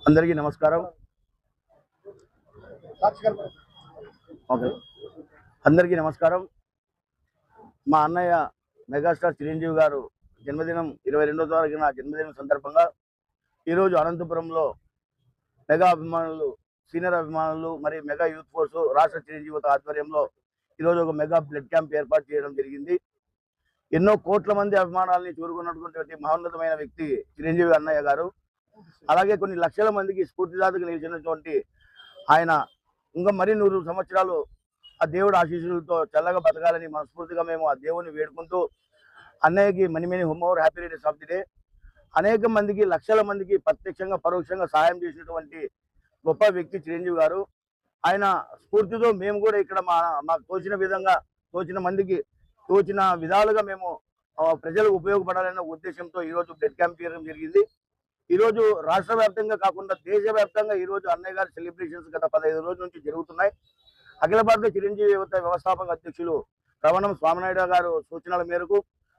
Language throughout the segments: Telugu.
అందరికీ నమస్కారం. అందరికీ నమస్కారం. మా అన్నయ్య మెగాస్టార్ చిరంజీవి గారు జన్మదినం 22వ తారీఖున జన్మదినం సందర్భంగా ఈరోజు అనంతపురంలో మెగా అభిమానులు, సీనియర్ అభిమానులు మరియు మెగా యూత్ ఫోర్స్ రాష్ట్ర చిరంజీవి ఆధ్వర్యంలో ఈరోజు ఒక మెగా బ్లడ్ క్యాంప్ ఏర్పాటు చేయడం జరిగింది. ఎన్నో కోట్ల మంది అభిమానాలని చూరుకున్నటువంటి మహోన్నతమైన వ్యక్తి చిరంజీవి అన్నయ్య గారు. అలాగే కొన్ని లక్షల మందికి స్ఫూర్తిదాతగా నిలిచినటువంటి ఆయన ఇంకా మరి 100 సంవత్సరాలు ఆ దేవుడు ఆశీస్సులతో చల్లగా బతకాలని మనస్ఫూర్తిగా మేము ఆ దేవుని వేడుకుంటూ అన్నయ్యకి money more happy returns of the day. అనేక మందికి, లక్షల మందికి ప్రత్యక్షంగా పరోక్షంగా సహాయం చేసినటువంటి గొప్ప వ్యక్తి చిరంజీవి గారు. ఆయన స్ఫూర్తితో మేము కూడా ఇక్కడ మాకు తోచిన విధంగా, తోచిన మందికి తోచిన విధాలుగా మేము ప్రజలకు ఉపయోగపడాలనే ఉద్దేశంతో ఈరోజు బ్లడ్ క్యాంప్ చేయడం జరిగింది. ఈరోజు రాష్ట్ర వ్యాప్తంగా కాకుండా దేశవ్యాప్తంగా ఈరోజు అన్నయ్య గారి సెలబ్రేషన్స్ గత 15 రోజుల నుంచి జరుగుతున్నాయి. అఖిల భారత చిరంజీవి యువత వ్యవస్థాపక అధ్యక్షులు రవణం స్వామినాయుడు గారు సూచనల మేరకు,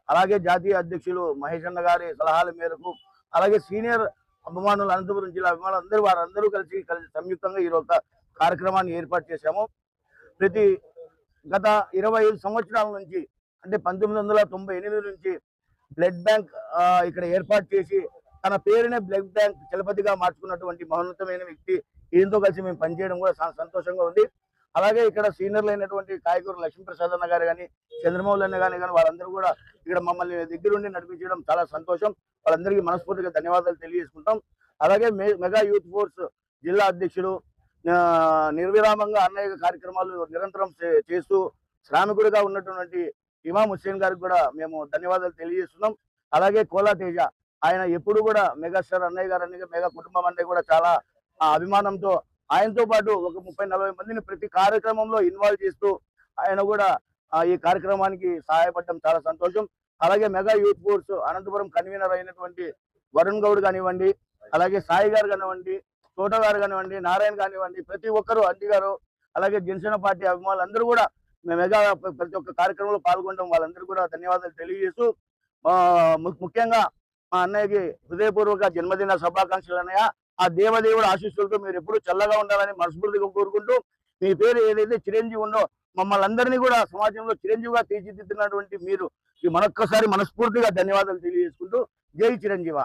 అలాగే జాతీయ అధ్యక్షులు మహేష్ అన్న గారి సలహాల మేరకు, అలాగే సీనియర్ అభిమానులు, అనంతపురం జిల్లా అభిమానులు వారందరూ కలిసి సంయుక్తంగా ఈరోజు కార్యక్రమాన్ని ఏర్పాటు చేశాము. గత 25 సంవత్సరాల నుంచి, అంటే 1998 నుంచి బ్లడ్ బ్యాంక్ ఇక్కడ ఏర్పాటు చేసి తన పేరునే బ్లడ్ బ్యాంక్ చలపతిగా మార్చుకున్నటువంటి మహోన్నతమైన వ్యక్తి. ఈయనతో కలిసి మేము పనిచేయడం కూడా చాలా సంతోషంగా ఉంది. అలాగే ఇక్కడ సీనియర్లు అయినటువంటి కాయకూర లక్ష్మీప్రసాద్ అన్న గారు కానీ, చంద్రమౌళి అన్న కానీ వాళ్ళందరూ కూడా ఇక్కడ మమ్మల్ని దగ్గరుండి నడిపించడం చాలా సంతోషం. వాళ్ళందరికీ మనస్ఫూర్తిగా ధన్యవాదాలు తెలియజేసుకుంటాం. అలాగే మెగా యూత్ ఫోర్స్ జిల్లా అధ్యక్షుడు నిర్విరామంగా అన్నయ్య కార్యక్రమాలు నిరంతరం చేస్తూ శ్రామికుడిగా ఉన్నటువంటి ఇమాం హుస్సేన్ గారికి కూడా మేము ధన్యవాదాలు తెలియజేస్తున్నాం. అలాగే కోలా తేజ, ఆయన ఎప్పుడు కూడా మెగాస్టార్ అన్నయ్య గారు అన్నయ్య, మెగా కుటుంబం అన్నయ్య కూడా చాలా అభిమానంతో ఆయనతో పాటు ఒక 30-40 మందిని ప్రతి కార్యక్రమంలో ఇన్వాల్వ్ చేస్తూ ఆయన కూడా ఈ కార్యక్రమానికి సహాయపడటం చాలా సంతోషం. అలాగే mega youth force Anantapuram convener అయినటువంటి వరుణ్ గౌడ్ కానివ్వండి, అలాగే సాయి గారు కానివ్వండి, తోట గారు కానివ్వండి, నారాయణ కానివ్వండి, ప్రతి ఒక్కరు, అంటి గారు, అలాగే జనసేన పార్టీ అభిమానులు అందరూ కూడా మెగా ప్రతి ఒక్క కార్యక్రమంలో పాల్గొనడం వాళ్ళందరూ కూడా ధన్యవాదాలు తెలియజేస్తూ, ముఖ్యంగా మా అన్నయ్యకి హృదయపూర్వక జన్మదిన శుభాకాంక్షలు అన్నయ్య. ఆ దేవదేవుడు ఆశీస్సులతో మీరు ఎప్పుడూ చల్లగా ఉండాలని మనస్ఫూర్తిగా కోరుకుంటూ, మీ పేరు ఏదైతే చిరంజీవి ఉందో మమ్మల్ని అందరినీ కూడా సమాజంలో చిరంజీవిగా తీర్చిదిద్దినటువంటి మీరు మరొక్కసారి మనస్ఫూర్తిగా ధన్యవాదాలు తెలియజేసుకుంటూ, జై చిరంజీవ.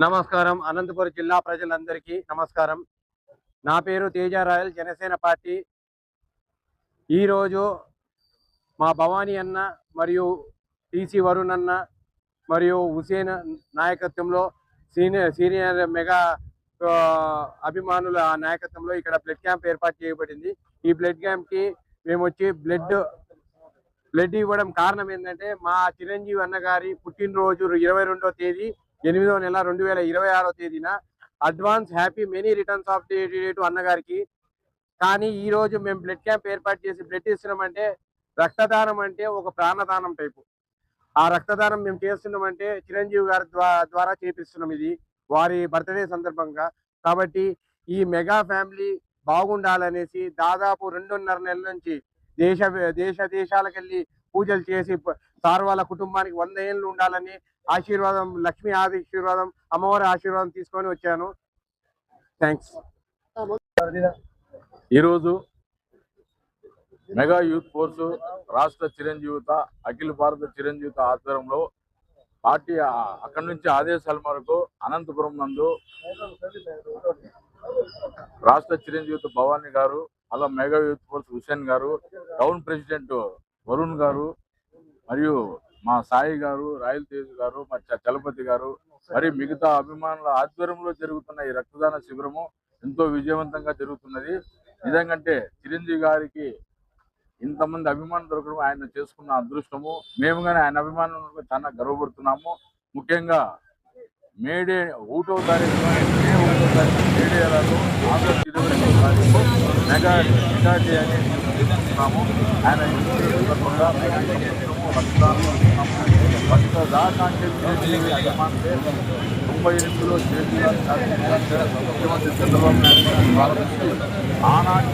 నమస్కారం. అనంతపురం జిల్లా ప్రజలందరికీ నమస్కారం. నా పేరు తేజ రాయల్, జనసేన పార్టీ. ఈరోజు మా భవానీ అన్న మరియు టీసీ వరుణ్ అన్న మరియు హుసేన్ నాయకత్వంలో సీనియర్ మెగా అభిమానుల నాయకత్వంలో ఇక్కడ బ్లడ్ క్యాంప్ ఏర్పాటు చేయబడింది. ఈ బ్లడ్ క్యాంప్కి మేము వచ్చి బ్లడ్ ఇవ్వడం కారణం ఏంటంటే, మా చిరంజీవి అన్న గారి పుట్టినరోజు 22వ తేదీ 8వ నెల 2026వ తేదీన advance happy many returns of the day to అన్నగారికి. కానీ ఈరోజు మేము బ్లడ్ క్యాంప్ ఏర్పాటు చేసి బ్లడ్ ఇస్తున్నామంటే, రక్తదానం అంటే ఒక ప్రాణదానం టైపు. ఆ రక్తదానం మేము చేస్తున్నామంటే చిరంజీవి గారి ద్వారా చేపిస్తున్నాం. ఇది వారి బర్త్డే సందర్భంగా. కాబట్టి ఈ మెగా ఫ్యామిలీ బాగుండాలనేసి దాదాపు 2.5 నెలల నుంచి దేశాలకు వెళ్ళి పూజలు చేసి సార్ వాళ్ళ కుటుంబానికి 100 ఏళ్ళు ఉండాలని ఆశీర్వాదం, లక్ష్మీ ఆశీర్వాదం, అమ్మవారి ఆశీర్వాదం తీసుకొని వచ్చాను. థ్యాంక్స్. ఈరోజు మెగా యూత్ ఫోర్సు రాష్ట్ర చిరంజీవిత, అఖిల భారత చిరంజీవిత ఆధ్వర్యంలో పార్టీ అక్కడి నుంచి ఆదేశాల మేరకు అనంతపురం నందు రాష్ట్ర చిరంజీవిత భవానీ గారు, అలా మెగా యూత్ ఫోర్స్ హుసేన్ గారు, టౌన్ ప్రెసిడెంట్ వరుణ్ గారు, మరియు మా సాయి గారు, రాయల్ తేజ్ గారు, మా చలపతి గారు, మరి మిగతా అభిమానుల ఆధ్వర్యంలో జరుగుతున్న ఈ రక్తదాన శిబిరము ఎంతో విజయవంతంగా జరుగుతున్నది. నిజంగంటే చిరంజీవి గారికి ఇంతమంది అభిమానులు దొరకడం ఆయన చేసుకున్న అదృష్టము. మేము కానీ ఆయన అభిమానులకు చాలా గర్వపడుతున్నాము. ముఖ్యంగా మేడే 1వ తారీఖు మేడేలో ఆగస్టు 22వ తారీఖు మెగా డే అనేది నిర్వహిస్తున్నాము. ఆయన రక్తదానం అంటే 98లో ముఖ్యమంత్రి చంద్రబాబు నాయుడు ప్రారంభించి ఆనాటి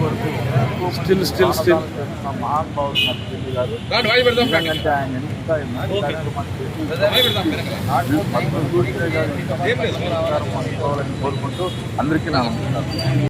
వరకు మహానుభావులు రెడ్డి గారు. ఎందుకంటే ఆయన ఎంత కార్యక్రమాలు చేసి కోరుకుంటూ అందరికీ నా నమస్కారం.